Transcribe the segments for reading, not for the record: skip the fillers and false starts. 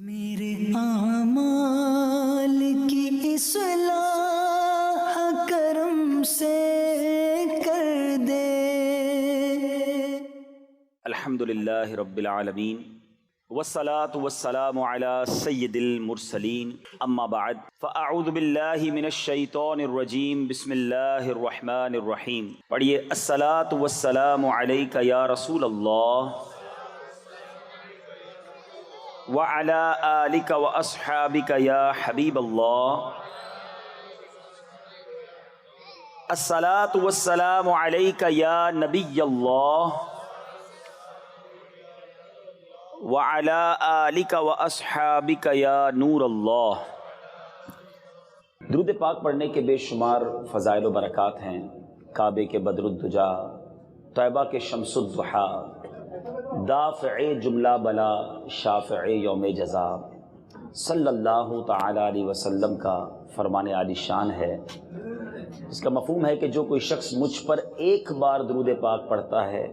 میرے اعمال کی اصلاح کرم سے کر دے۔ الحمدللہ رب العالمین والصلاة والسلام علی سید المرسلین، اما بعد فاعوذ باللہ من الشیطان الرجیم، بسم اللہ الرحمن الرحیم۔ پڑھیے، الصلاة والسلام علیک یا رسول اللہ وعلی آلک واصحابک یا حبیب اللہ۔ الصلاة والسلام علیک یا نبی اللہ وعلی آلک واصحابک یا نور اللہ۔ درود پاک پڑھنے کے بے شمار فضائل و برکات ہیں۔ کعبے کے بدر الدجا، طیبہ کے شمس الضحیٰ، دافع جملہ بلا، شافع یوم جزا، صلی اللہ تعالی علیہ وسلم کا فرمان عالی شان ہے۔ اس کا مفہوم ہے کہ جو کوئی شخص مجھ پر ایک بار درود پاک پڑھتا ہے،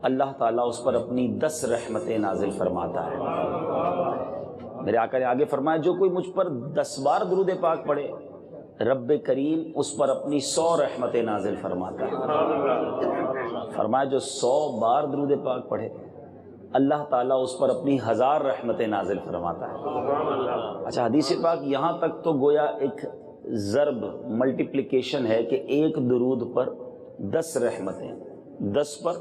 اللہ تعالیٰ اس پر اپنی 10 رحمتیں نازل فرماتا ہے۔ میرے آقا نے آگے فرمایا، جو کوئی مجھ پر 10 بار درود پاک پڑھے، رب کریم اس پر اپنی 100 رحمتیں نازل فرماتا ہے۔ فرمایا جو 100 بار درود پاک پڑھے، اللہ تعالیٰ اس پر اپنی 1000 رحمتیں نازل فرماتا ہے۔ اچھا، حدیث پاک یہاں تک تو گویا ایک ضرب ملٹیپلیکیشن ہے کہ ایک درود پر 10 رحمتیں، 10 پر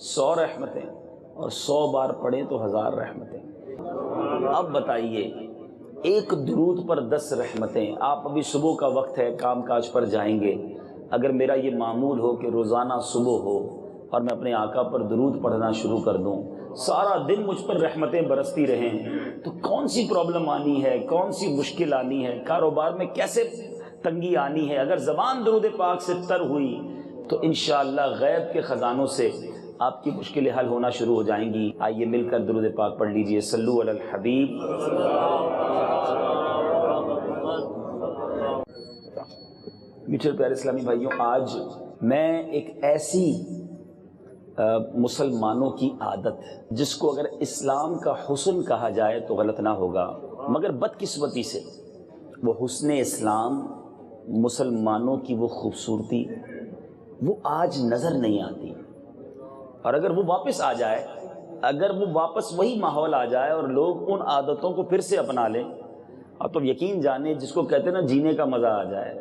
100 رحمتیں، اور 100 بار پڑھیں تو 1000 رحمتیں۔ اب بتائیے، ایک درود پر 10 رحمتیں۔ آپ ابھی صبح کا وقت ہے، کام کاج پر جائیں گے، اگر میرا یہ معمول ہو کہ روزانہ صبح ہو اور میں اپنے آقا پر درود پڑھنا شروع کر دوں، سارا دن مجھ پر رحمتیں برستی رہیں، تو کون سی پرابلم آنی ہے، کون سی مشکل آنی ہے، کاروبار میں کیسے تنگی آنی ہے۔ اگر زبان درود پاک سے تر ہوئی تو انشاءاللہ غیب کے خزانوں سے آپ کی مشکلیں حل ہونا شروع ہو جائیں گی۔ آئیے مل کر درود پاک پڑھ لیجئے، صلو علی الحبیب۔ میٹھے پیارے اسلامی بھائیوں، آج میں ایک ایسی مسلمانوں کی عادت جس کو اگر اسلام کا حسن کہا جائے تو غلط نہ ہوگا، مگر بدقسمتی سے وہ حسن اسلام، مسلمانوں کی وہ خوبصورتی، وہ آج نظر نہیں آتی۔ اور اگر وہ واپس آ جائے، اگر وہ واپس وہی ماحول آ جائے اور لوگ ان عادتوں کو پھر سے اپنا لیں، اور تو یقین جانیں جس کو کہتے ہیں نا جینے کا مزہ آ جائے،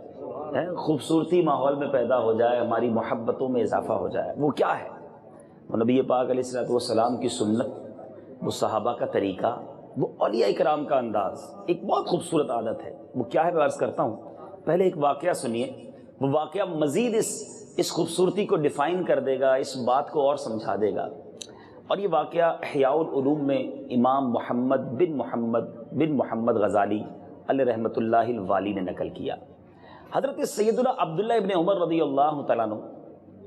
خوبصورتی ماحول میں پیدا ہو جائے، ہماری محبتوں میں اضافہ ہو جائے، وہ کیا ہے؟ وہ نبی پاک علیہ السلام کی سنت، وہ صحابہ کا طریقہ، وہ اولیاء کرام کا انداز، ایک بہت خوبصورت عادت ہے۔ وہ کیا ہے میں عرض کرتا ہوں۔ پہلے ایک واقعہ سنیے، وہ واقعہ مزید اس خوبصورتی کو ڈیفائن کر دے گا، اس بات کو اور سمجھا دے گا۔ اور یہ واقعہ احیاء العلوم میں امام محمد بن محمد غزالی علیہ رحمۃ اللہ الوالی نے نقل کیا۔ حضرت سیدنا عبداللہ ابن عمر رضی اللہ تعالیٰ عنہ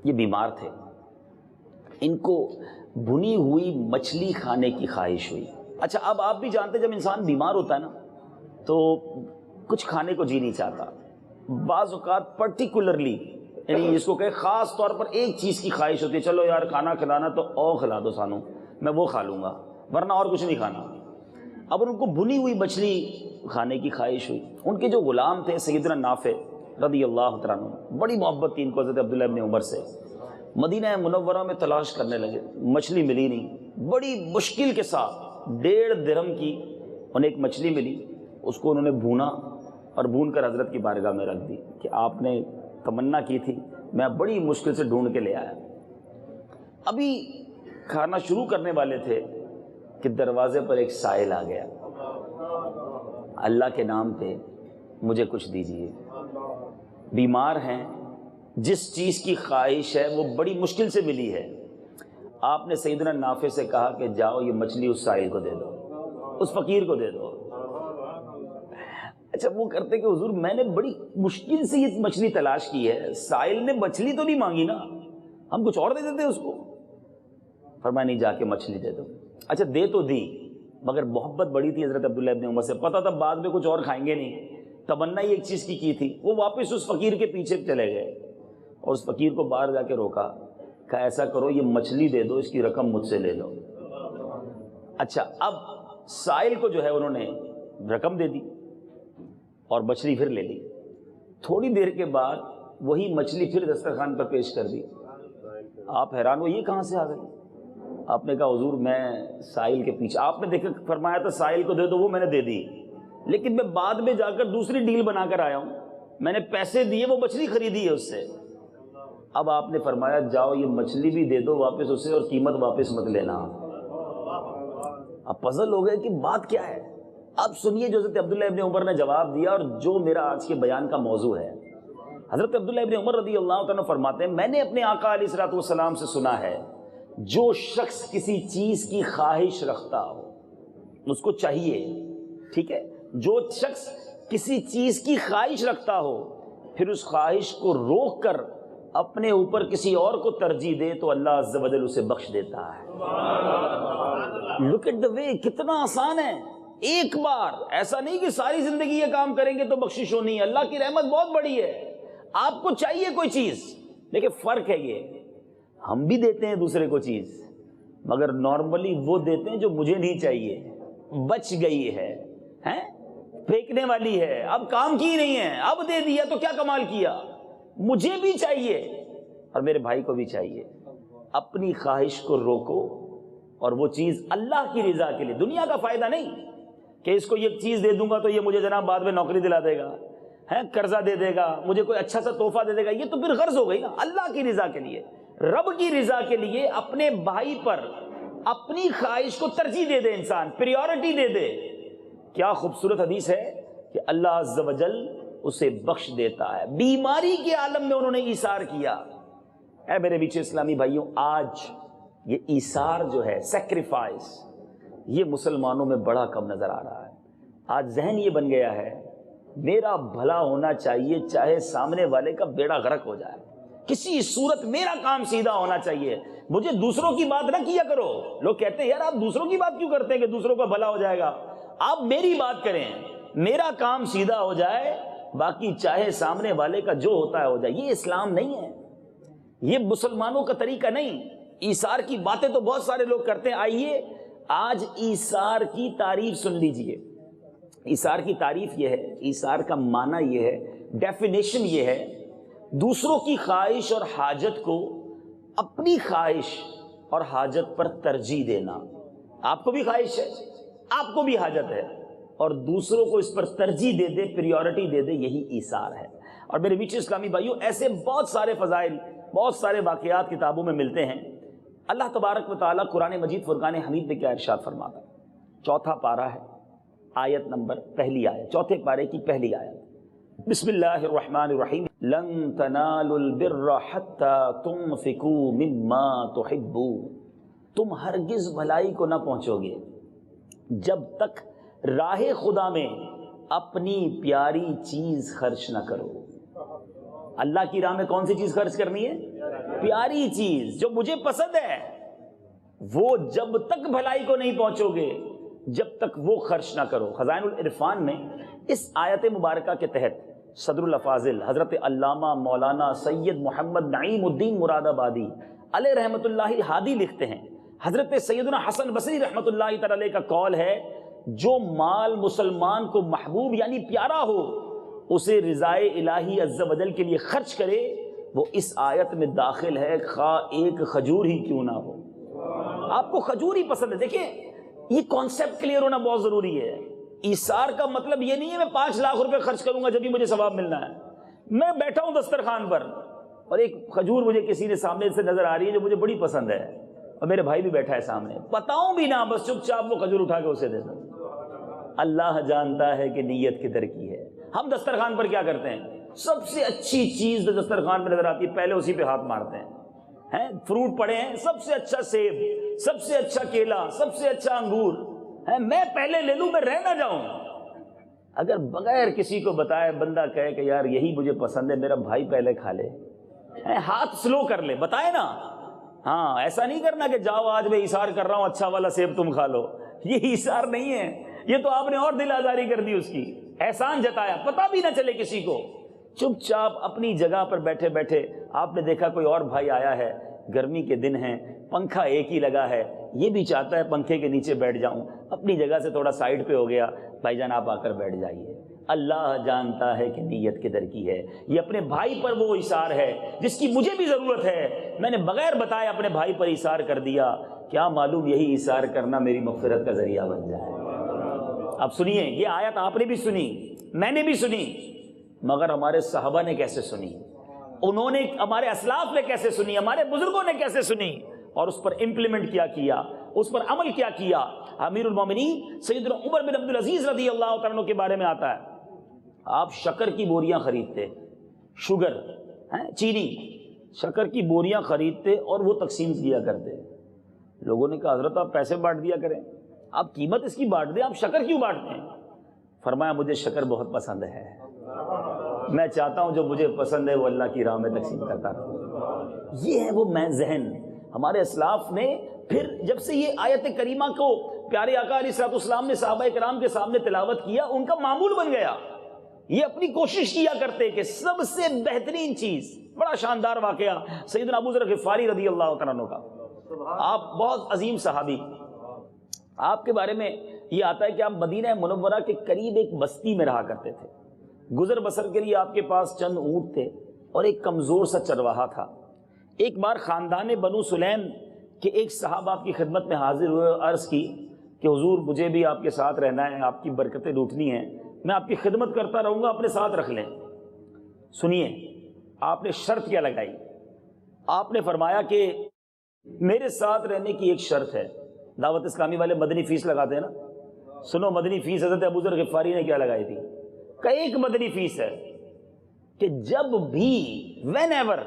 یہ بیمار تھے، ان کو بھنی ہوئی مچھلی کھانے کی خواہش ہوئی۔ اچھا، اب آپ بھی جانتے ہیں جب انسان بیمار ہوتا ہے نا تو کچھ کھانے کو جی نہیں چاہتا، بعض اوقات پرٹیکولرلی، یعنی اس کو کہ خاص طور پر ایک چیز کی خواہش ہوتی ہے، چلو یار کھانا کھلانا تو او کھلا دو سانو، میں وہ کھا لوں گا ورنہ اور کچھ نہیں کھانا۔ اب ان کو بھنی ہوئی مچھلی کھانے کی خواہش ہوئی۔ ان کے جو غلام تھے سیدنا نافع رضی اللہ تعالیٰ عنہ، بڑی محبت تھی ان کو حضرت عبداللہ ابن عمر سے، مدینہ منورہ میں تلاش کرنے لگے، مچھلی ملی نہیں، بڑی مشکل کے ساتھ 1.5 درہم کی انہیں ایک مچھلی ملی، اس کو انہوں نے بھونا اور بھون کر حضرت کی بارگاہ میں رکھ دی کہ آپ نے تمنا کی تھی، میں بڑی مشکل سے ڈھونڈ کے لے آیا۔ ابھی کھانا شروع کرنے والے تھے کہ دروازے پر ایک سائل آ گیا، اللہ کے نام پہ مجھے کچھ دیجیے، بیمار ہیں، جس چیز کی خواہش ہے وہ بڑی مشکل سے ملی ہے۔ آپ نے سیدنا نافع سے کہا کہ جاؤ یہ مچھلی اس سائل کو دے دو، اس فقیر کو دے دو۔ اچھا، وہ کرتے کہ حضور میں نے بڑی مشکل سے یہ مچھلی تلاش کی ہے، سائل نے مچھلی تو نہیں مانگی نا، ہم کچھ اور دے دیتے اس کو۔ فرمایا نہیں، جا کے مچھلی دے دو۔ اچھا، دے تو دی، مگر محبت بڑی تھی حضرت عبداللہ ابن عمر سے، پتہ تھا بعد میں کچھ اور کھائیں گے نہیں، تمنا ہی ایک چیز کی تھی۔ وہ واپس اس فقیر کے پیچھے چلے گئے اور اس فقیر کو باہر جا کے روکا، کہا ایسا کرو یہ مچھلی دے دو، اس کی رقم مجھ سے لے لو۔ اچھا، اب سائل کو جو ہے انہوں نے رقم دے دی اور مچھلی پھر لے لی. تھوڑی دیر کے بعد وہی مچھلی پھر دسترخوان پر پیش کر دی. آپ حیران ہو یہ کہاں سے آ گئی؟ آپ نے کہا حضور میں سائل کے پیچھے, آپ نے دیکھا فرمایا تھا سائل کو دے دو, وہ میں نے دے دی, لیکن میں بعد میں جا کر دوسری ڈیل بنا کر آیا ہوں, میں نے پیسے دیے, وہ مچھلی خریدی ہے اس سے. اب آپ نے فرمایا جاؤ یہ مچھلی بھی دے دو واپس اسے اور قیمت واپس مت لینا. اب پزل ہو گئے کہ بات کیا ہے. اب سنیے جو حضرت عبداللہ ابن عمر نے جواب دیا, اور جو میرا آج کے بیان کا موضوع ہے. حضرت عبداللہ ابن عمر رضی اللہ تعالیٰ فرماتے ہیں میں نے اپنے آقا علیہ الصلوۃ والسلام سے سنا ہے جو شخص کسی چیز کی خواہش رکھتا ہو, اس کو چاہیے, ٹھیک ہے, جو شخص کسی چیز کی خواہش رکھتا ہو پھر اس خواہش کو روک کر اپنے اوپر کسی اور کو ترجیح دے تو اللہ عز و جل اسے بخش دیتا ہے. لک ایٹ دا وے, کتنا آسان ہے. ایک بار, ایسا نہیں کہ ساری زندگی یہ کام کریں گے تو بخشش ہونی ہے. اللہ کی رحمت بہت بڑی ہے. آپ کو چاہیے کوئی چیز, لیکن فرق ہے یہ, ہم بھی دیتے ہیں دوسرے کو چیز, مگر نارملی وہ دیتے ہیں جو مجھے نہیں چاہیے, بچ گئی ہے, پھینکنے والی ہے, اب کام کی نہیں ہے, اب دے دیا تو کیا کمال کیا. مجھے بھی چاہیے اور میرے بھائی کو بھی چاہیے. اپنی خواہش کو روکو, اور وہ چیز اللہ کی رضا کے لیے, دنیا کا فائدہ نہیں کہ اس کو یہ چیز دے دوں گا تو یہ مجھے جناب بعد میں نوکری دلا دے گا, قرضہ دے دے گا, مجھے کوئی اچھا سا تحفہ دے دے گا, یہ تو پھر غرض ہو گئی نا. اللہ کی رضا کے لیے, رب کی رضا کے لیے اپنے بھائی پر اپنی خواہش کو ترجیح دے دے, انسان پریورٹی دے دے. کیا خوبصورت حدیث ہے کہ اللہ عز و جل اسے بخش دیتا ہے. بیماری کے عالم میں انہوں نے ایثار کیا. اے میرے بیچ اسلامی بھائیوں, آج یہ ایثار جو ہے, سیکریفائس, یہ مسلمانوں میں بڑا کم نظر آ رہا ہے. آج ذہن یہ بن گیا ہے میرا بھلا ہونا چاہیے چاہے سامنے والے کا بیڑا غرق ہو جائے, کسی صورت میرا کام سیدھا ہونا چاہیے, مجھے دوسروں کی بات نہ کیا کرو. لوگ کہتے ہیں یار آپ دوسروں کی بات کیوں کرتے ہیں کہ دوسروں کا بھلا ہو جائے گا. آپ میری بات کریں, میرا کام سیدھا ہو جائے, باقی چاہے سامنے والے کا جو ہوتا ہے ہو جائے. یہ اسلام نہیں ہے, یہ مسلمانوں کا طریقہ نہیں. ایثار کی باتیں تو بہت سارے لوگ کرتے ہیں. آئیے آج ایثار کی تعریف سن لیجئے. ایثار کی تعریف یہ ہے, ایثار کا معنی یہ ہے, ڈیفینیشن یہ ہے, دوسروں کی خواہش اور حاجت کو اپنی خواہش اور حاجت پر ترجیح دینا. آپ کو بھی خواہش ہے, آپ کو بھی حاجت ہے, اور دوسروں کو اس پر ترجیح دے دے, پریورٹی دے دے, یہی ایثار ہے. اور میرے میٹھے اسلامی بھائیوں, ایسے بہت سارے فضائل, بہت سارے واقعات کتابوں میں ملتے ہیں. اللہ تبارک و تعالیٰ قرآن مجید فرقان حمید میں کیا ارشاد فرماتا ہے؟ 4 پارہ ہے, آیت نمبر پہلی آیت, 4 پارے کی پہلی آیت. بسم اللہ الرحمن الرحیم. لن تنالوا البر حتى تنفقوا مما تحبون. تم ہرگز بھلائی کو نہ پہنچو گے جب تک راہ خدا میں اپنی پیاری چیز خرچ نہ کرو. اللہ کی راہ میں کون سی چیز خرچ کرنی ہے؟ پیاری چیز جو مجھے پسند ہے. وہ جب تک بھلائی کو نہیں پہنچو گے جب تک وہ خرچ نہ کرو. خزائن العرفان میں اس آیت مبارکہ کے تحت صدر الافاضل حضرت علامہ مولانا سید محمد نعیم الدین مراد آبادی علیہ رحمۃ اللہ الہادی لکھتے ہیں, حضرت سیدنا حسن بصری رحمۃ اللہ تعالی علیہ کا قول ہے, جو مال مسلمان کو محبوب یعنی پیارا ہو اسے رضائے الہی عز و جل کے لیے خرچ کرے, وہ اس آیت میں داخل ہے, خواہ ایک کھجور ہی کیوں نہ ہو. آپ کو کھجور ہی پسند ہے. دیکھیں یہ کانسیپٹ کلیئر ہونا بہت ضروری ہے. ایثار کا مطلب یہ نہیں ہے میں 5 لاکھ روپے خرچ کروں گا جب بھی مجھے ثواب ملنا ہے. میں بیٹھا ہوں دسترخوان پر اور ایک کھجور مجھے کسی نے سامنے سے نظر آ رہی ہے جو مجھے بڑی پسند ہے, اور میرے بھائی بھی بیٹھا ہے سامنے, بتاؤں بھی نہ, بس چپ چاپ وہ کھجور اٹھا کے اسے دے دوں. اللہ جانتا ہے کہ نیت کدھر کی ہے. ہم دسترخوان پر کیا کرتے ہیں, سب سے اچھی چیز جو دسترخوان پہ نظر آتی ہے پہلے اسی پہ ہاتھ مارتے ہیں. فروٹ پڑے ہیں, سب سے اچھا سیب, سب سے اچھا کیلا, سب سے اچھا انگور, میں پہلے لے لوں, میں رہ نہ جاؤں. اگر بغیر کسی کو بتائے بندہ کہے کہ یار یہی مجھے پسند ہے, میرا بھائی پہلے کھا لے, ہاتھ سلو کر لے, بتائے نا. ہاں ایسا نہیں کرنا کہ جاؤ آج میں ایثار کر رہا ہوں, اچھا والا سیب تم کھا لو. یہ ایثار نہیں ہے, یہ تو آپ نے اور دل آزاری کر دی, اس کی احسان جتایا, پتہ بھی نہ چلے کسی کو. چپ چاپ اپنی جگہ پر بیٹھے بیٹھے آپ نے دیکھا کوئی اور بھائی آیا ہے, گرمی کے دن ہیں، پنکھا ایک ہی لگا ہے، یہ بھی چاہتا ہے پنکھے کے نیچے بیٹھ جاؤں، اپنی جگہ سے تھوڑا سائڈ پہ ہو گیا، بھائی جان آپ آ کر بیٹھ جائیے۔ اللہ جانتا ہے کہ نیت کدھر کی ہے۔ یہ اپنے بھائی پر وہ اثار ہے جس کی مجھے بھی ضرورت ہے، میں نے بغیر بتائے اپنے بھائی پر اثار کر دیا، کیا معلوم یہی اثار کرنا میری مغفرت کا ذریعہ بن جائے۔ اب سنیے، یہ آیت آپ نے بھی سنی، میں نے بھی سنی، مگر ہمارے صحابہ نے کیسے سنی، انہوں نے، ہمارے اسلاف نے کیسے سنی، ہمارے بزرگوں نے کیسے سنی، اور اس پر امپلیمنٹ کیا، اس پر عمل کیا۔ امیر المومنین سیدنا عمر بن عبد العزیز رضی اللہ تعالیٰ عنہ کے بارے میں آتا ہے، آپ شکر کی بوریاں خریدتے، شوگر، چینی، شکر کی بوریاں خریدتے اور وہ تقسیم کیا کرتے۔ لوگوں نے کہا حضرت آپ پیسے بانٹ دیا کریں، آپ قیمت اس کی بانٹ دیں، آپ شکر کیوں بانٹتے ہیں؟ فرمایا مجھے شکر بہت پسند ہے، میں چاہتا ہوں جو مجھے پسند ہے وہ اللہ کی راہ میں تقسیم کرتا رہوں۔ یہ ہے وہ میں ذہن ہمارے اسلاف نے۔ پھر جب سے یہ آیت کریمہ کو پیارے آقا علیہ الصلوۃ والسلام نے صحابہ کرام کے سامنے تلاوت کیا، ان کا معمول بن گیا۔ یہ اپنی کوشش کیا کرتے کہ سب سے بہترین چیز، بڑا شاندار واقعہ سیدنا ابو ذر غفاری رضی اللہ تعالیٰ عنہ کا، آپ بہت عظیم صحابی، آپ کے بارے میں یہ آتا ہے کہ آپ مدینہ منورہ کے قریب ایک بستی میں رہا کرتے تھے، گزر بسر کے لیے آپ کے پاس چند اونٹ تھے اور ایک کمزور سا چرواہا تھا۔ ایک بار خاندان بنو سلیم کے ایک صاحب آپ کی خدمت میں حاضر ہوئے اور عرض کی کہ حضور مجھے بھی آپ کے ساتھ رہنا ہے، آپ کی برکتیں لوٹنی ہیں، میں آپ کی خدمت کرتا رہوں گا، اپنے ساتھ رکھ لیں۔ سنیے آپ نے شرط کیا لگائی، آپ نے فرمایا کہ میرے ساتھ رہنے کی ایک شرط ہے۔ دعوت اسلامی والے مدنی فیس لگاتے ہیں نا، سنو مدنی فیس حضرت ابو ذر غفاری نے کیا لگائی تھی کہ ایک مدنی فیس ہے کہ جب بھی وین ایور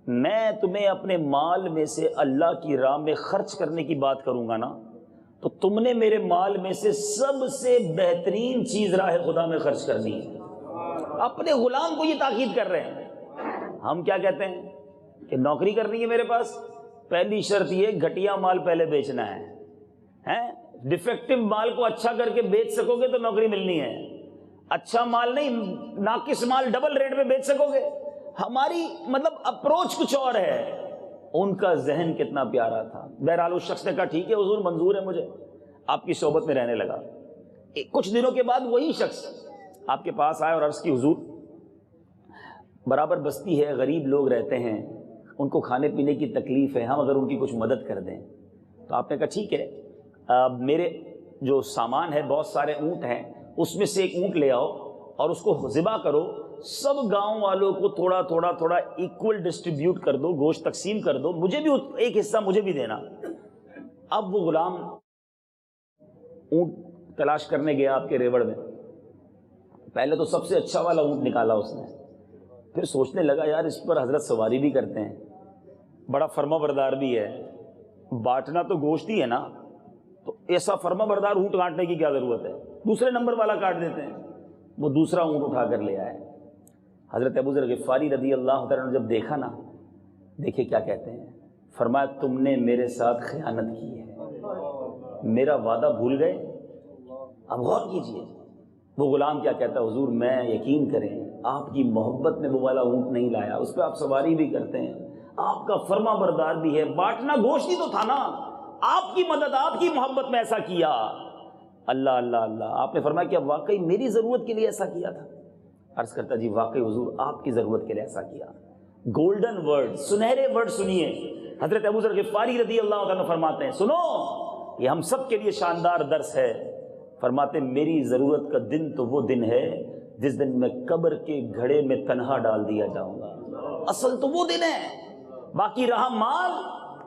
میں تمہیں اپنے مال میں سے اللہ کی راہ میں خرچ کرنے کی بات کروں گا نا، تو تم نے میرے مال میں سے سب سے بہترین چیز راہ خدا میں خرچ کرنی ہے۔ اپنے غلام کو یہ تاکید کر رہے ہیں۔ ہم کیا کہتے ہیں کہ نوکری کرنی ہے میرے پاس، پہلی شرط یہ گھٹیا مال پہلے بیچنا ہے، ڈیفیکٹو مال کو اچھا کر کے بیچ سکو گے تو نوکری ملنی ہے، اچھا مال نہیں، ناقص مال ڈبل ریٹ میں بیچ سکو گے۔ ہماری مطلب اپروچ کچھ اور ہے، ان کا ذہن کتنا پیارا تھا۔ بہرحال اس شخص نے کہا ٹھیک ہے حضور منظور ہے مجھے، آپ کی صحبت میں رہنے لگا۔ کچھ دنوں کے بعد وہی شخص آپ کے پاس آیا اور عرض کی حضور برابر بستی ہے، غریب لوگ رہتے ہیں، ان کو کھانے پینے کی تکلیف ہے، ہم اگر ان کی کچھ مدد کر دیں تو آپ نے کہا ٹھیک ہے، میرے جو سامان ہے بہت سارے اونٹ ہیں، اس میں سے ایک اونٹ لے آؤ اور اس کو ذبح کرو، سب گاؤں والوں کو تھوڑا تھوڑا تھوڑا ایکول ڈسٹریبیوٹ کر دو، گوشت تقسیم کر دو، مجھے بھی ایک حصہ مجھے بھی دینا۔ اب وہ غلام اونٹ تلاش کرنے گیا آپ کے ریوڑ میں، پہلے تو سب سے اچھا والا اونٹ نکالا اس نے، پھر سوچنے لگا یار اس پر حضرت سواری بھی کرتے ہیں، بڑا فرما بردار بھی ہے، بانٹنا تو گوشت ہی ہے نا، تو ایسا فرما بردار اونٹ کاٹنے کی کیا ضرورت ہے، دوسرے نمبر والا کاٹ دیتے ہیں۔ وہ دوسرا اونٹ اٹھا کر لے آئے۔ حضرت ابو ذر غفاری رضی اللہ تعالیٰ نے جب دیکھا نا، دیکھے کیا کہتے ہیں، فرمایا تم نے میرے ساتھ خیانت کی ہے، میرا وعدہ بھول گئے۔ اب غور کیجئے وہ غلام کیا کہتا ہے، حضور میں یقین کریں آپ کی محبت میں وہ والا اونٹ نہیں لایا، اس پہ آپ سواری بھی کرتے ہیں، آپ کا فرما بردار بھی ہے، بانٹنا گوشت ہی تو تھا نا، آپ کی مدد آپ کی محبت میں ایسا کیا۔ اللہ اللہ اللہ، آپ نے فرمایا کہ واقعی میری ضرورت کے لیے ایسا کیا تھا؟ عرض کرتا جی واقعی حضور آپ کی ضرورت کے لیے ایسا کیا۔ گولڈن ورڈ، سنہرے ورڈ سنیے، حضرت ابو ذر غفاری رضی اللہ عنہ فرماتے ہیں، سنو یہ ہم سب کے لیے شاندار درس ہے، فرماتے میری ضرورت کا دن تو وہ دن ہے جس دن میں قبر کے گھڑے میں تنہا ڈال دیا جاؤں گا۔ اصل تو وہ دن ہے، باقی رہا مال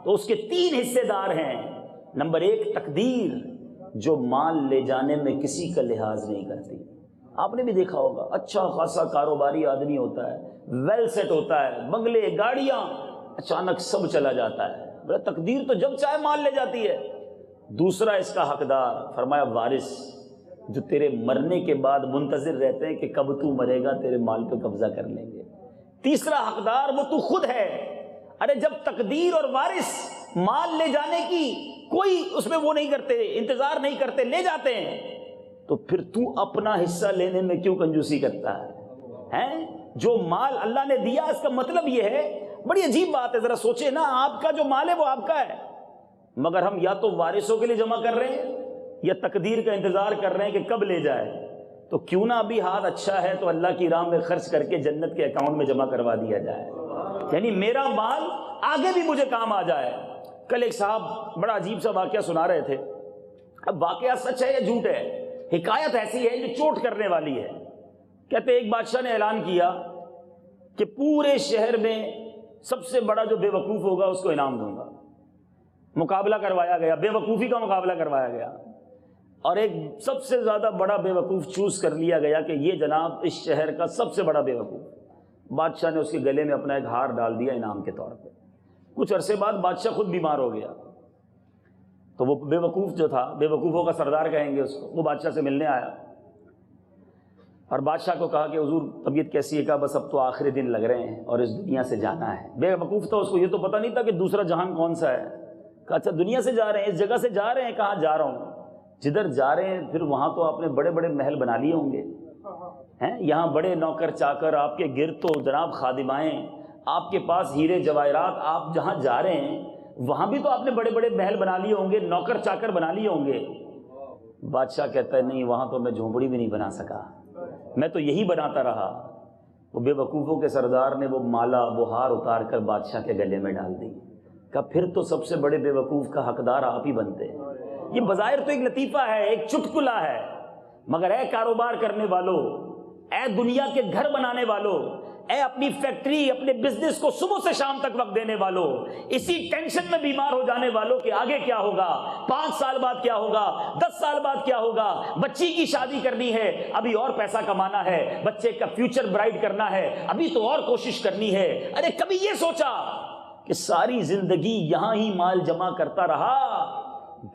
تو اس کے 3 حصے دار ہیں۔ نمبر 1 تقدیر، جو مال لے جانے میں کسی کا لحاظ نہیں کرتی۔ آپ نے بھی دیکھا ہوگا اچھا خاصا کاروباری آدمی ہوتا ہے، ویل سیٹ ہوتا ہے، بنگلے گاڑیاں، اچانک سب چلا جاتا ہے، بڑا تقدیر تو جب چاہے مال لے جاتی ہے۔ دوسرا اس کا حقدار، فرمایا وارث، جو تیرے مرنے کے بعد منتظر رہتے ہیں کہ کب تو مرے گا تیرے مال پہ قبضہ کر لیں گے۔ تیسرا حقدار وہ تو خود ہے۔ ارے جب تقدیر اور وارث مال لے جانے کی کوئی اس میں وہ نہیں کرتے، انتظار نہیں کرتے، لے جاتے ہیں، تو پھر تو اپنا حصہ لینے میں کیوں کنجوسی کرتا ہے؟ جو مال اللہ نے دیا اس کا مطلب یہ ہے بڑی عجیب بات ہے، ذرا سوچیں نا، آپ کا جو مال ہے وہ آپ کا ہے، مگر ہم یا تو وارثوں کے لیے جمع کر رہے ہیں یا تقدیر کا انتظار کر رہے ہیں کہ کب لے جائے. تو کیوں نہ ابھی ہاتھ اچھا ہے تو اللہ کی راہ میں خرچ کر کے جنت کے اکاؤنٹ میں جمع کروا دیا جائے، یعنی میرا مال آگے بھی مجھے کام آ جائے. کل ایک صاحب بڑا عجیب سا واقعہ سنا رہے تھے. اب واقعہ سچ ہے یا جھوٹ ہے، حکایت ایسی ہے جو چوٹ کرنے والی ہے. کہتے ایک بادشاہ نے اعلان کیا کہ پورے شہر میں سب سے بڑا جو بے وقوف ہوگا اس کو انعام دوں گا. مقابلہ کروایا گیا، بے وقوفی کا مقابلہ کروایا گیا، اور ایک سب سے زیادہ بڑا بے وقوف چوز کر لیا گیا کہ یہ جناب اس شہر کا سب سے بڑا بے وقوف. بادشاہ نے اس کے گلے میں اپنا ایک ہار ڈال دیا انعام کے طور پہ. کچھ عرصے بعد بادشاہ خود بیمار ہو گیا، تو وہ بے وقوف جو تھا، بے وقوفوں کا سردار کہیں گے اس کو، وہ بادشاہ سے ملنے آیا اور بادشاہ کو کہا کہ حضور طبیعت کیسی ہے؟ کہا بس اب تو آخری دن لگ رہے ہیں اور اس دنیا سے جانا ہے. بے وقوف تھا، اس کو یہ تو پتہ نہیں تھا کہ دوسرا جہان کون سا ہے. کہا اچھا دنیا سے جا رہے ہیں، اس جگہ سے جا رہے ہیں؟ کہاں جا رہا ہوں. جدھر جا رہے ہیں پھر وہاں تو آپ نے بڑے بڑے محل بنا لیے ہوں گے ہیں، یہاں بڑے نوکر چاکر آپ کے گرد تو جناب خادمائیں، آپ کے پاس ہیرے جواہرات. آپ جہاں جا رہے ہیں وہاں بھی تو آپ نے بڑے بڑے محل بنا لیے ہوں گے، نوکر چاکر بنا لیے ہوں گے. بادشاہ کہتا ہے نہیں، وہاں تو میں جھونپڑی بھی نہیں بنا سکا، میں تو یہی بناتا رہا. وہ بے وقوفوں کے سردار نے وہ مالا، وہ ہار اتار کر بادشاہ کے گلے میں ڈال دی. کہا پھر تو سب سے بڑے بے وقوف کا حقدار آپ ہی بنتے. یہ بظاہر تو ایک لطیفہ ہے، ایک چٹکلا ہے، مگر اے کاروبار کرنے والوں، اے دنیا کے گھر بنانے والوں، اے اپنی فیکٹری، اپنے بزنس کو صبح سے شام تک وقت دینے والوں، اسی ٹینشن میں بیمار ہو جانے والوں کہ آگے کیا ہوگا، 5 سال بعد کیا ہوگا، 10 سال بعد کیا ہوگا، بچی کی شادی کرنی ہے، ابھی اور پیسہ کمانا ہے، بچے کا فیوچر برائٹ کرنا ہے، ابھی تو اور کوشش کرنی ہے. ارے کبھی یہ سوچا کہ ساری زندگی یہاں ہی مال جمع کرتا رہا،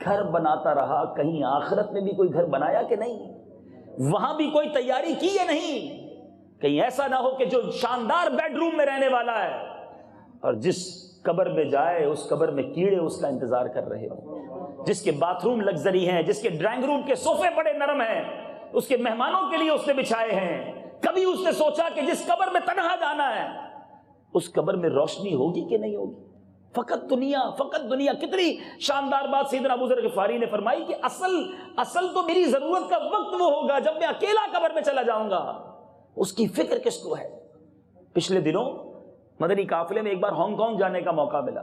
گھر بناتا رہا، کہیں آخرت میں بھی کوئی گھر بنایا کہ نہیں؟ وہاں بھی کوئی تیاری کی یا نہیں؟ کہیں ایسا نہ ہو کہ جو شاندار بیڈ روم میں رہنے والا ہے اور جس قبر میں جائے اس قبر میں کیڑے اس کا انتظار کر رہے ہو، جس کے باتھ روم لگژری ہیں، جس کے ڈرائنگ روم کے صوفے بڑے نرم ہیں، اس کے مہمانوں کے لیے اس نے بچھائے ہیں. کبھی اس نے سوچا کہ جس قبر میں تنہا جانا ہے اس قبر میں روشنی ہوگی کہ نہیں ہوگی؟ فقط دنیا، فقط دنیا. کتنی شاندار بات سیدنا ابو ذر غفاری نے فرمائی کہ اصل تو میری ضرورت کا وقت وہ ہوگا جب میں اکیلا قبر میں چلا جاؤں گا. اس کی فکر کس کو ہے؟ پچھلے دنوں مدنی قافلے میں ایک بار ہانگ کانگ جانے کا موقع ملا.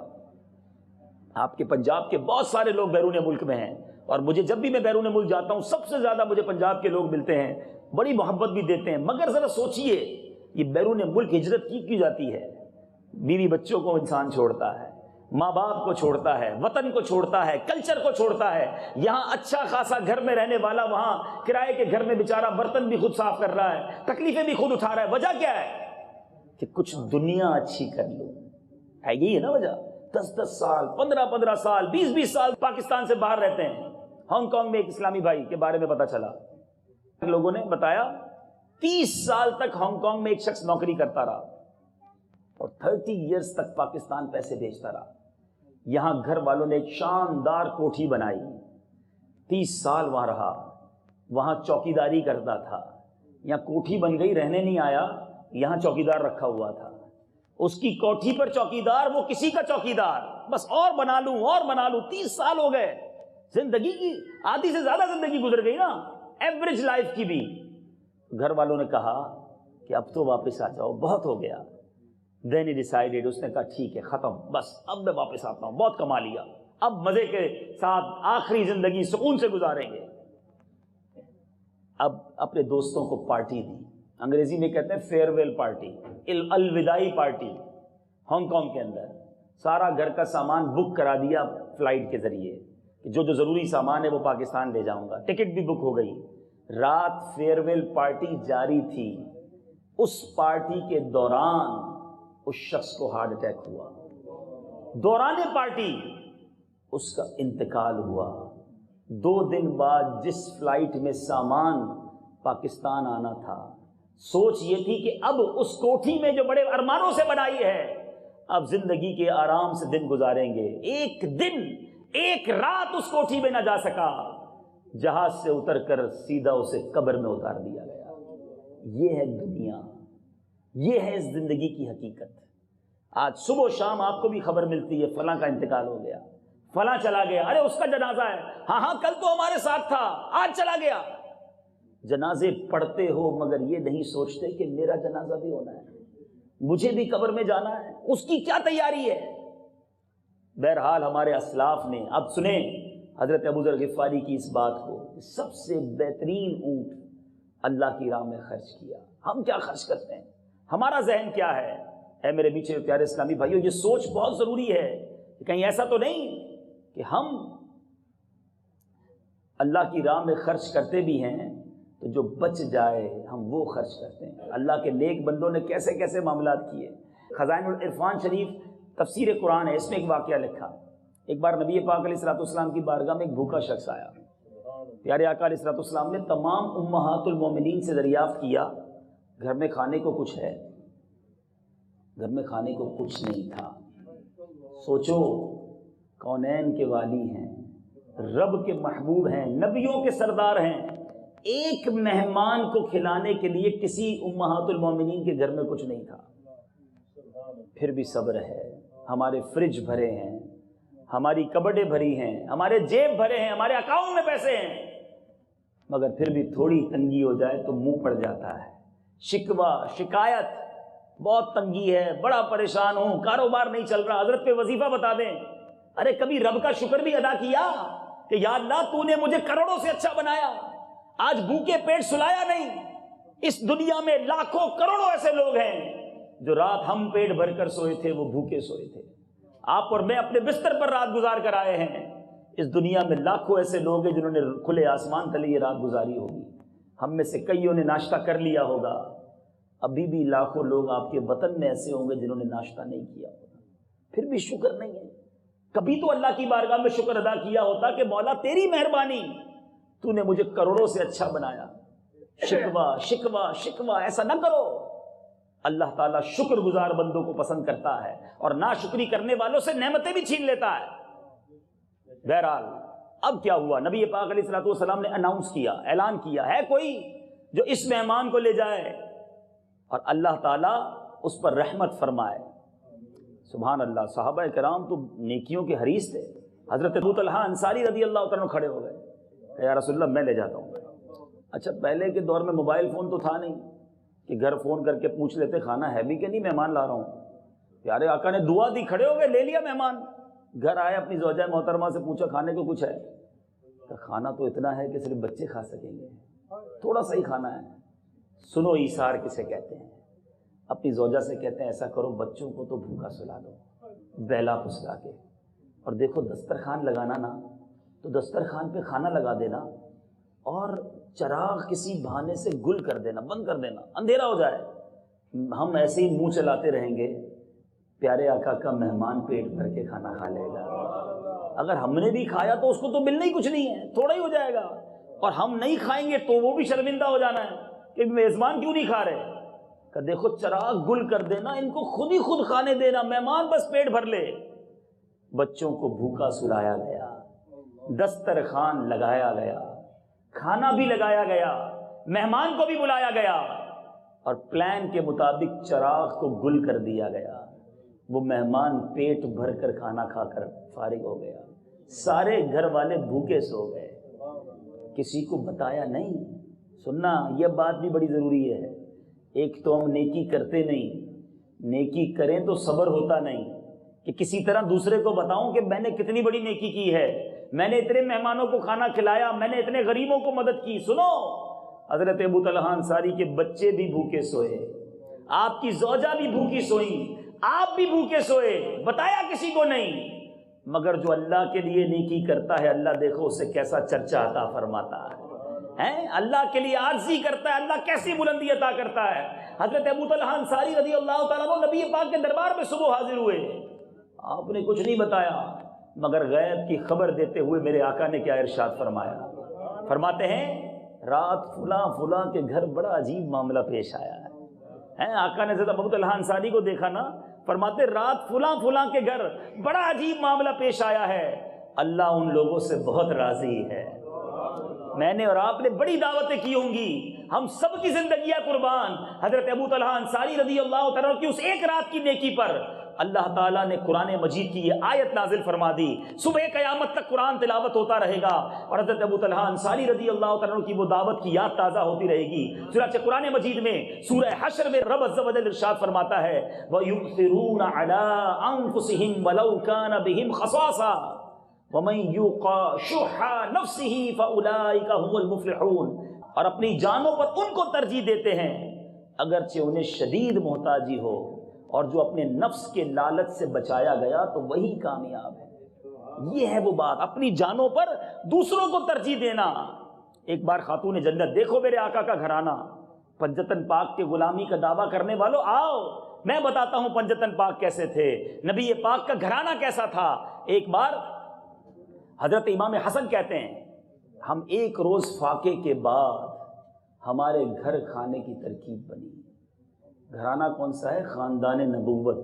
آپ کے پنجاب کے بہت سارے لوگ بیرون ملک میں ہیں، اور مجھے جب بھی میں بیرون ملک جاتا ہوں سب سے زیادہ مجھے پنجاب کے لوگ ملتے ہیں، بڑی محبت بھی دیتے ہیں. مگر ذرا سوچئے یہ بیرون ملک ہجرت کی جاتی ہے؟ بیوی بچوں کو انسان چھوڑتا ہے، ماں باپ کو چھوڑتا ہے، وطن کو چھوڑتا ہے، کلچر کو چھوڑتا ہے. یہاں اچھا خاصا گھر میں رہنے والا وہاں کرائے کے گھر میں بیچارہ برتن بھی خود صاف کر رہا ہے، تکلیفیں بھی خود اٹھا رہا ہے. وجہ کیا ہے؟ کہ کچھ دنیا اچھی کر لوں. ہے یہی ہے نا وجہ. 10 سال، 15 سال، 20 سال پاکستان سے باہر رہتے ہیں. ہانگ کانگ میں ایک اسلامی بھائی کے بارے میں پتا چلا، لوگوں نے بتایا 30 سال تک ہانگ کانگ میں ایک شخص نوکری کرتا رہا اور 30 ایئرز تک پاکستان پیسے بھیجتا رہا. یہاں گھر والوں نے ایک شاندار کوٹھی بنائی، 30 سال وہاں رہا، وہاں چوکیداری کرتا تھا. یہاں کوٹھی بن گئی، رہنے نہیں آیا، یہاں چوکیدار رکھا ہوا تھا. اس کی کوٹھی پر چوکیدار، وہ کسی کا چوکیدار، بس اور بنا لوں اور بنا لوں. 30 سال ہو گئے، زندگی کی آدھی سے زیادہ زندگی گزر گئی نا، ایوریج لائف کی بھی. گھر والوں نے کہا کہ اب تو واپس آ جاؤ، بہت ہو گیا. Then he decided، اس نے کہا ٹھیک ہے، ختم، بس اب میں واپس آتا ہوں، بہت کما لیا، اب مزے کے ساتھ آخری زندگی سکون سے گزاریں گے. اب اپنے دوستوں کو پارٹی دی، انگریزی میں کہتے ہیں فیئر ویل پارٹی، الوداعی پارٹی. ہانگ کانگ کے اندر سارا گھر کا سامان بک کرا دیا فلائٹ کے ذریعے، جو جو ضروری سامان ہے وہ پاکستان لے جاؤں گا. ٹکٹ بھی بک ہو گئی. رات فیئر ویل پارٹی جاری تھی. اس پارٹی کے دوران اس شخص کو ہارٹ اٹیک ہوا. دوران پارٹی اس کا انتقال ہوا. 2 دن بعد جس فلائٹ میں سامان پاکستان آنا تھا، سوچ یہ تھی کہ اب اس کوٹھی میں جو بڑے ارمانوں سے بنائی ہے، اب زندگی کے آرام سے دن گزاریں گے. ایک دن، ایک رات اس کوٹھی میں نہ جا سکا. جہاز سے اتر کر سیدھا اسے قبر میں اتار دیا گیا. یہ ہے دنیا، یہ ہے اس زندگی کی حقیقت. آج صبح و شام آپ کو بھی خبر ملتی ہے فلاں کا انتقال ہو گیا، فلاں چلا گیا، ارے اس کا جنازہ ہے، ہاں کل تو ہمارے ساتھ تھا، آج چلا گیا۔ جنازے پڑھتے ہو مگر یہ نہیں سوچتے کہ میرا جنازہ بھی ہونا ہے، مجھے بھی قبر میں جانا ہے، اس کی کیا تیاری ہے؟ بہرحال ہمارے اسلاف نے، اب سنیں حضرت ابو ذر غفاری کی اس بات کو، سب سے بہترین اونٹ اللہ کی راہ میں خرچ کیا۔ ہم کیا خرچ کرتے ہیں؟ ہمارا ذہن کیا ہے؟ اے میرے میٹھے پیارے اسلامی بھائیو، یہ سوچ بہت ضروری ہے کہ کہیں ایسا تو نہیں کہ ہم اللہ کی راہ میں خرچ کرتے بھی ہیں تو جو بچ جائے ہم وہ خرچ کرتے ہیں۔ اللہ کے نیک بندوں نے کیسے کیسے معاملات کیے۔ خزائن العرفان شریف تفسیر قرآن ہے، اس میں ایک واقعہ لکھا۔ ایک بار نبی پاک علیہ الصلوۃ والسلام کی بارگاہ میں ایک بھوکا شخص آیا۔ پیارے آقا علیہ الصلوۃ والسلام نے تمام امہات المومنین سے دریافت کیا گھر میں کھانے کو کچھ ہے؟ گھر میں کھانے کو کچھ نہیں تھا۔ سوچو، کونین کے والی ہیں، رب کے محبوب ہیں، نبیوں کے سردار ہیں، ایک مہمان کو کھلانے کے لیے کسی امہات المومنین کے گھر میں کچھ نہیں تھا، پھر بھی صبر ہے۔ ہمارے فریج بھرے ہیں، ہماری کبڈیں بھری ہیں، ہمارے جیب بھرے ہیں، ہمارے اکاؤنٹ میں پیسے ہیں، مگر پھر بھی تھوڑی تنگی ہو جائے تو منہ پڑ جاتا ہے، شکوہ شکایت، بہت تنگی ہے، بڑا پریشان ہوں، کاروبار نہیں چل رہا، حضرت پہ وظیفہ بتا دیں۔ ارے کبھی رب کا شکر بھی ادا کیا کہ یا اللہ تو نے مجھے کروڑوں سے اچھا بنایا، آج بھوکے پیٹ سلایا نہیں۔ اس دنیا میں لاکھوں کروڑوں ایسے لوگ ہیں جو رات ہم پیٹ بھر کر سوئے تھے وہ بھوکے سوئے تھے، آپ اور میں اپنے بستر پر رات گزار کر آئے ہیں۔ اس دنیا میں لاکھوں ایسے لوگ ہیں جنہوں نے کھلے آسمان تلے یہ رات گزاری ہوگی، ہم میں سے کئیوں نے ناشتہ کر لیا ہوگا، ابھی بھی لاکھوں لوگ آپ کے وطن میں ایسے ہوں گے جنہوں نے ناشتہ نہیں کیا ہوگا، پھر بھی شکر نہیں ہے۔ کبھی تو اللہ کی بارگاہ میں شکر ادا کیا ہوتا کہ مولا تیری مہربانی، تو نے مجھے کروڑوں سے اچھا بنایا۔ شکوہ شکوہ شکوہ ایسا نہ کرو۔ اللہ تعالیٰ شکر گزار بندوں کو پسند کرتا ہے اور ناشکری کرنے والوں سے نعمتیں بھی چھین لیتا ہے۔ بہرحال اب کیا ہوا، نبی پاک علیہ الصلوۃ والسلام نے اناؤنس کیا، اعلان کیا، ہے کوئی جو اس مہمان کو لے جائے اور اللہ تعالیٰ اس پر رحمت فرمائے۔ سبحان اللہ، صحابہ کرام تو نیکیوں کے حریص تھے۔ حضرت ابو طلحہ انصاری رضی اللہ عنہ کھڑے ہو گئے کہ یا رسول اللہ میں لے جاتا ہوں۔ اچھا پہلے کے دور میں موبائل فون تو تھا نہیں کہ گھر فون کر کے پوچھ لیتے کھانا ہے بھی کہ نہیں، مہمان لا رہا ہوں۔ پیارے آقا نے دعا دی، کھڑے ہو گئے، لے لیا مہمان، گھر آئے، اپنی زوجہ محترمہ سے پوچھا کھانے کو کچھ ہے؟ کہ کھانا تو اتنا ہے کہ صرف بچے کھا سکیں گے، تھوڑا سا ہی کھانا ہے۔ سنو ایثار کسے کہتے ہیں؟ اپنی زوجہ سے کہتے ہیں ایسا کرو بچوں کو تو بھوکا سلا دو، بیلا پسلا کے، اور دیکھو دسترخوان لگانا نا تو دسترخوان پہ کھانا لگا دینا اور چراغ کسی بہانے سے گل کر دینا، بند کر دینا، اندھیرا ہو جائے، ہم ایسے ہی منہ چلاتے رہیں گے، پیارے آقا کا مہمان پیٹ بھر کے کھانا کھا لے گا۔ اگر ہم نے بھی کھایا تو اس کو تو ملنا ہی کچھ نہیں ہے، تھوڑا ہی ہو جائے گا، اور ہم نہیں کھائیں گے تو وہ بھی شرمندہ ہو جانا ہے کہ میزبان کیوں نہیں کھا رہے۔ کہ دیکھو چراغ گل کر دینا، ان کو خود ہی خود کھانے دینا، مہمان بس پیٹ بھر لے۔ بچوں کو بھوکا سلایا گیا، دسترخوان لگایا گیا، کھانا بھی لگایا گیا، مہمان کو بھی بلایا گیا، اور پلان کے مطابق چراغ کو گل کر دیا گیا۔ وہ مہمان پیٹ بھر کر کھانا کھا کر فارغ ہو گیا، سارے گھر والے بھوکے سو گئے، کسی کو بتایا نہیں۔ سننا یہ بات بھی بڑی ضروری ہے، ایک تو ہم نیکی کرتے نہیں، نیکی کریں تو صبر ہوتا نہیں کہ کسی طرح دوسرے کو بتاؤں کہ میں نے کتنی بڑی نیکی کی ہے، میں نے اتنے مہمانوں کو کھانا کھلایا، میں نے اتنے غریبوں کو مدد کی۔ سنو، حضرت ابو طلحہ انصاری کے بچے بھی بھوکے سوئے، آپ کی زوجہ بھی بھوکی سوئی، آپ بھی بھوکے سوئے، بتایا کسی کو نہیں، مگر جو اللہ کے لیے نیکی کرتا ہے اللہ دیکھو اسے کیسا چرچا عطا فرماتا ہے۔ اللہ کے لیے عاجزی کرتا ہے، اللہ کیسی بلندی عطا کرتا ہے۔ حضرت ابو طلحہ انصاری رضی اللہ تعالیٰ عنہ نبی پاک کے دربار میں صبح حاضر ہوئے، آپ نے کچھ نہیں بتایا، مگر غیب کی خبر دیتے ہوئے میرے آقا نے کیا ارشاد فرمایا؟ فرماتے ہیں رات فلاں فلاں کے گھر بڑا عجیب معاملہ پیش آیا ہے۔ آقا نے حضرت ابو طلحہ انصاری کو دیکھا نا، فرماتے رات فلاں فلاں کے گھر بڑا عجیب معاملہ پیش آیا ہے، اللہ ان لوگوں سے بہت راضی ہے، میں نے اور آپ نے بڑی دعوتیں کی ہوں گی، ہم سب کی زندگیاں قربان حضرت ابو طلحہ انصاری رضی اللہ تعالیٰ کی اس ایک رات کی نیکی پر اللہ تعالیٰ نے قرآن مجید کی یہ آیت نازل فرما دی، صبح قیامت تک قرآن تلاوت ہوتا رہے گا اور حضرت ابو طلحہ انصاری رضی اللہ تعالیٰ عنہ کی وہ دعوت کی یاد تازہ ہوتی رہے گی۔ چنانچہ قرآن مجید میں سورہ حشر میں رب عز و جل ارشاد فرماتا ہے وَيُؤْثِرُونَ عَلَىٰ أَنفُسِهِمْ وَلَوْ كَانَ بِهِمْ خَصَاصَةٌ وَمَن يُوقَ شُحَّ نَفْسِهِ فَأُولَٰئِكَ هُمُ الْمُفْلِحُونَ، اور اپنی جانوں پر ان کو ترجیح دیتے ہیں اگرچہ انہیں شدید محتاجی ہو، اور جو اپنے نفس کے لالچ سے بچایا گیا تو وہی کامیاب ہے۔ یہ ہے وہ بات، اپنی جانوں پر دوسروں کو ترجیح دینا۔ ایک بار خاتون جنت، دیکھو میرے آقا کا گھرانہ، پنجتن پاک کے غلامی کا دعویٰ کرنے والوں آؤ میں بتاتا ہوں پنجتن پاک کیسے تھے، نبی پاک کا گھرانہ کیسا تھا۔ ایک بار حضرت امام حسن کہتے ہیں ہم ایک روز فاقے کے بعد ہمارے گھر کھانے کی ترکیب بنی۔ گھرانہ کون سا ہے؟ خاندان نبوت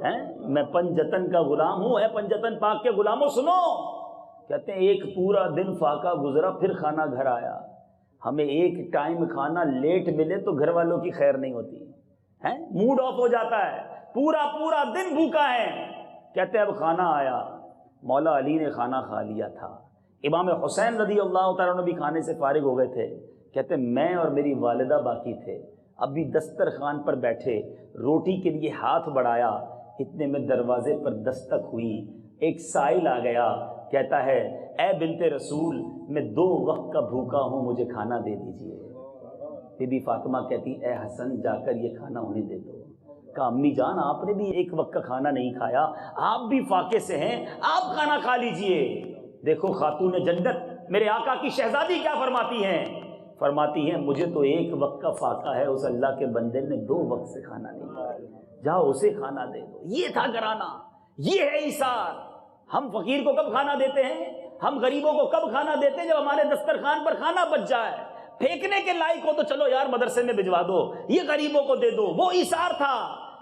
ہے، میں پنجتن کا غلام ہوں، ہے پنجتن پاک کے غلاموں سنو، کہتے ہیں ایک پورا دن فاقہ گزرا پھر کھانا گھر آیا، ہمیں ایک ٹائم کھانا لیٹ ملے تو گھر والوں کی خیر نہیں ہوتی ہے، موڈ آف ہو جاتا ہے، پورا دن بھوکا ہے، کہتے ہیں اب کھانا آیا، مولا علی نے کھانا کھا لیا تھا، امام حسین رضی اللہ تعالیٰ عنہ بھی کھانے سے فارغ ہو گئے تھے، کہتے ہیں میں اور میری والدہ باقی تھے، اب بھی دسترخوان پر بیٹھے روٹی کے لیے ہاتھ بڑھایا، اتنے میں دروازے پر دستک ہوئی، ایک سائل آ گیا، کہتا ہے اے بنت رسول میں 2 وقت کا بھوکا ہوں، مجھے کھانا دے دیجئے۔ بی بی فاطمہ کہتی اے حسن جا کر یہ کھانا انہیں دے دو۔ کہا امی جان آپ نے بھی ایک وقت کا کھانا نہیں کھایا، آپ بھی فاقے سے ہیں، آپ کھانا کھا لیجئے۔ دیکھو خاتون جنت میرے آقا کی شہزادی کیا فرماتی ہیں، فرماتی ہیں مجھے تو ایک وقت کا فاقہ ہے، اس اللہ کے بندے نے 2 وقت سے کھانا نہیں کھایا، جاؤ اسے کھانا دے دو۔ یہ تھا گھرانہ، یہ ہے ایثار۔ ہم فقیر کو کب کھانا دیتے ہیں، ہم غریبوں کو کب کھانا دیتے ہیں؟ جب ہمارے دسترخوان پر کھانا بچ جائے، پھینکنے کے لائق ہو تو چلو یار مدرسے میں بھجوا دو، یہ غریبوں کو دے دو۔ وہ ایثار تھا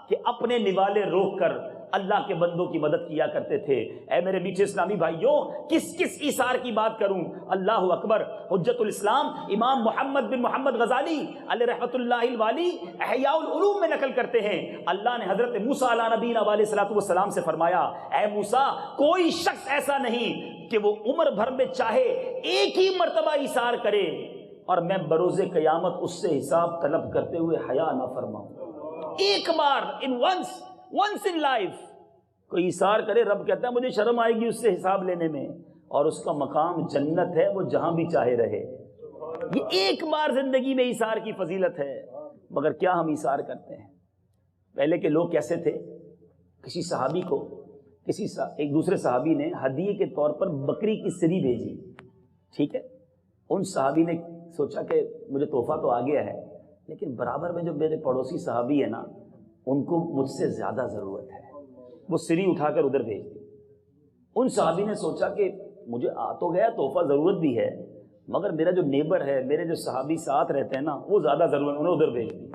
کہ اپنے نوالے روک کر اللہ کے بندوں کی مدد کیا کرتے تھے۔ اے میرے میٹھے اسلامی بھائیوں، کس ایثار کی بات کروں، اللہ اکبر۔ حجت الاسلام امام محمد بن محمد غزالی علیہ رحمۃ اللہ الوالی احیاء العلوم میں نقل کرتے ہیں، اللہ نے حضرت موسیٰ علیہ نبینا علیہ الصلوۃ والسلام سے فرمایا اے موسیٰ کوئی شخص ایسا نہیں کہ وہ عمر بھر میں چاہے ایک ہی مرتبہ ایثار کرے اور میں بروز قیامت اس سے حساب طلب کرتے ہوئے حیا نہ فرماؤں۔ ایک بار once in life کوئی ایثار کرے، رب کہتا ہے مجھے شرم آئے گی اس سے حساب لینے میں، اور اس کا مقام جنت ہے، وہ جہاں بھی چاہے رہے۔ یہ ایک بار زندگی میں ایثار کی فضیلت ہے، مگر کیا ہم ایثار کرتے ہیں؟ پہلے کے لوگ کیسے تھے؟ کسی صحابی کو ایک دوسرے صحابی نے ہدیے کے طور پر بکری کی سری بھیجی، ٹھیک ہے، ان صحابی نے سوچا کہ مجھے تحفہ تو آ گیا ہے لیکن برابر میں جو میرے پڑوسی صحابی ہیں نا ان کو مجھ سے زیادہ ضرورت ہے، وہ سری اٹھا کر ادھر بھیج دی۔ ان صحابی نے سوچا کہ مجھے آ تو گیا تحفہ، ضرورت بھی ہے، مگر میرا جو نیبر ہے، میرے جو صحابی ساتھ رہتے ہیں نا وہ زیادہ ضرورت، انہیں ادھر بھیج دی۔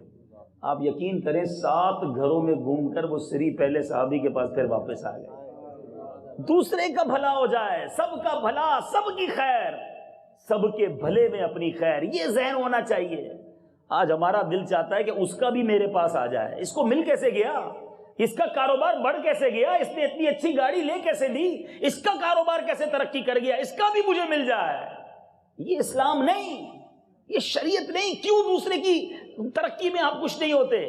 آپ یقین کریں 7 گھروں میں گھوم کر وہ سری پہلے صحابی کے پاس پھر واپس آ گئے۔ دوسرے کا بھلا ہو جائے، سب کا بھلا، سب کی خیر، سب کے بھلے میں اپنی خیر، یہ ذہن ہونا چاہیے۔ آج ہمارا دل چاہتا ہے کہ اس کا بھی میرے پاس آ جائے، اس کو مل کیسے گیا، اس کا کاروبار بڑھ کیسے گیا، اس نے اتنی اچھی گاڑی لے کیسے لی، اس کا کاروبار کیسے ترقی کر گیا، اس کا بھی مجھے مل جائے۔ یہ اسلام نہیں، یہ شریعت نہیں۔ کیوں دوسرے کی ترقی میں آپ خوش نہیں ہوتے؟